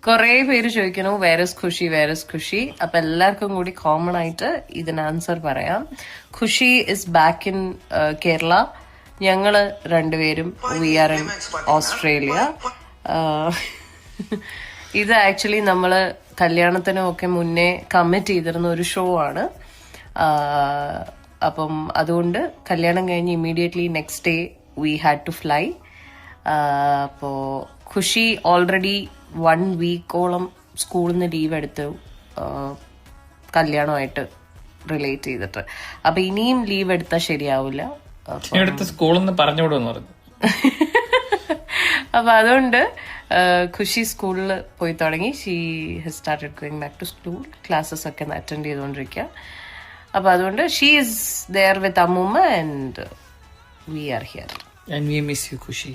കുറെ പേര് ചോദിക്കണു വേറസ് ഖുഷി. അപ്പൊ എല്ലാവർക്കും കൂടി കോമൺ ആയിട്ട് ഇതിന് ആൻസർ പറയാം. Kushi is back in Kerala. ഞങ്ങള് രണ്ടുപേരും വി ആർ ഇൻ ഓസ്ട്രേലിയ. ഇത് ആക്ച്വലി നമ്മള് കല്യാണത്തിനും ഒക്കെ മുന്നേ കമ്മിറ്റ് ചെയ്തിരുന്ന ഒരു ഷോ ആണ്. അപ്പം അതുകൊണ്ട് കല്യാണം കഴിഞ്ഞ് immediately next day we had to fly. അപ്പോ ഖുഷി ഓൾറെഡി 1 വീക്കോളം സ്കൂളിൽ നിന്ന് ലീവ് എടുത്തു കല്യാണമായിട്ട് റിലേറ്റ് ചെയ്തിട്ട്. അപ്പൊ ഇനിയും ലീവ് എടുത്താൽ ശരിയാവില്ല. സ്കൂളിൽ നിന്ന് പറഞ്ഞുവിടുമെന്ന് പറഞ്ഞു. അപ്പൊ അതുകൊണ്ട് ഖുഷി സ്കൂളിൽ പോയി തുടങ്ങി. She has started going back to school. Classes ഒക്കെ അറ്റൻഡ് ചെയ്തുകൊണ്ടിരിക്കുക. അപ്പൊ അതുകൊണ്ട് ഷീ ഈസ് ദെയർ വിത്ത് അമ്മൂമ്മ and we are here. And we miss you, Khushi.